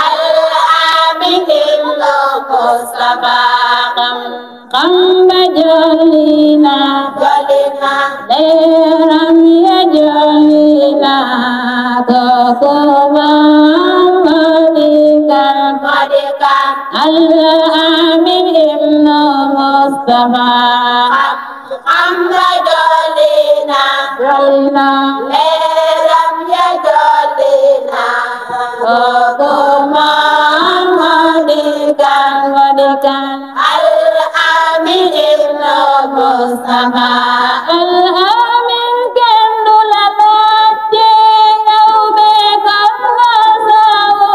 Al-Amin Mustafa Jolina leeram ya jolina kokuma madikan Al-Amin Mustafa jolina leeram ya jolina kokuma madikan Al-Amin Mustafa Al-Amin kendu la laajte yow bekal nga sawu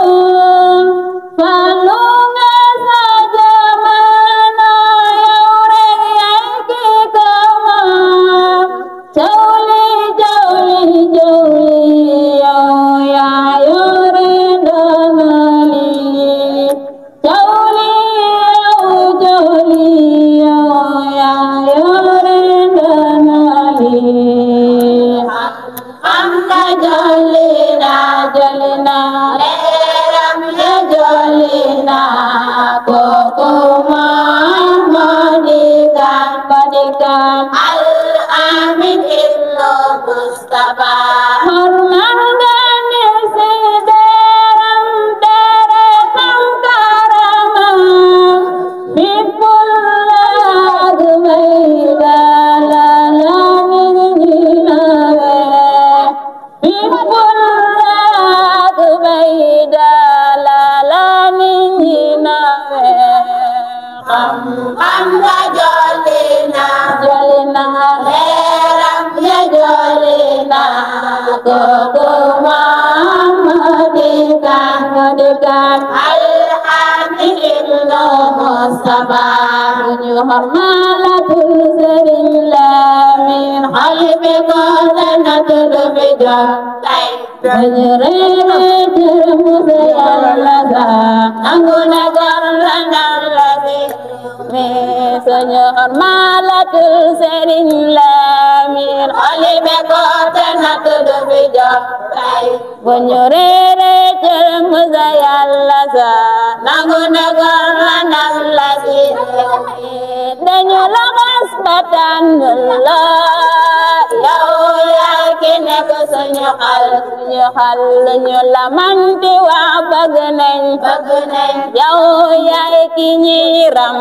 falu nga sa jamano yow rek yaay ki ko moom jawli yow yaa yore ndonoli jawli yow yaa yore ndonoli Hamza jolina leeram ya jolina koko madikan Al-Amin Mustafa hormat ganir sederam deretam karamam bipullah gumaila lalamin jinawe bipullah gumaila lalamin jinawe Hamza jolina leeram ya jolina kokuma madikan Al-Amin Mustafa ñu hormalatul sëriñ Lamin xalibi ko sanatul fi jotay dañu reere cër musa yàlla sa nangu na gor la ndam la si mi suñu hormalatul sëriñ Lamin xalibi ko sanatul fi jotay dañu reere cër musa yàlla sa nangu na gor la ndam la si dañu la xas ba tànn la yow yaa ki nekk suñu xal ñu la manti waa bëgg nañ yow yaay ki ñi ram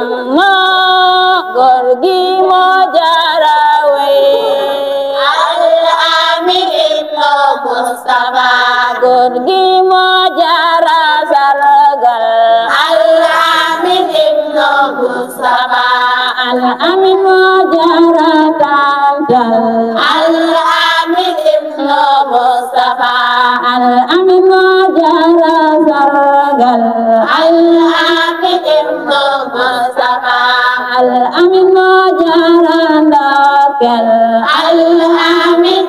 góor gi moo jaara wey Al-Amin Mustafa góor gi moo jaara sargal Al-Amin Mustafa Al-Amin moo jaara tàntal Al-Amin Mustafa Al-Amin moo jaara sargal Al-Amin Mustafa Al-Amin moo jaara ndokkel Al-Amin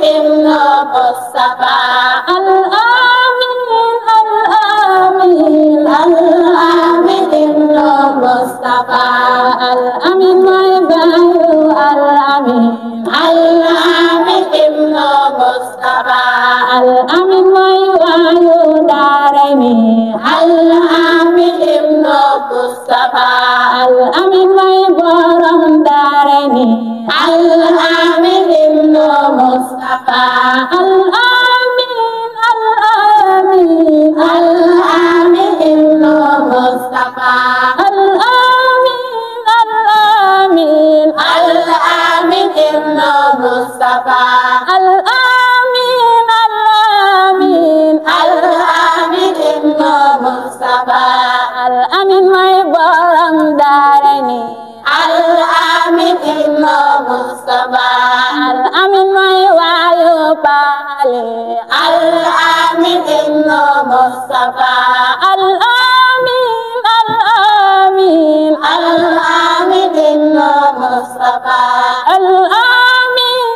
Mustafa Al-Amin Mustafa Al-Amin mooy baayu Al-Amin Mustafa Al-Amin mooy waayu daarayni Al-Amin Mustafa Al-Amin mooy borom daarayni Al-Amin Mustafa Al-Amin Mustafa Mustafa Al-Amin Mustafa Al-Amin mooy borom daarayni Al-Amin Mustafa Al-Amin mooy waayu paali Al-Amin Mustafa Al-Amin Mustafa Al-Amin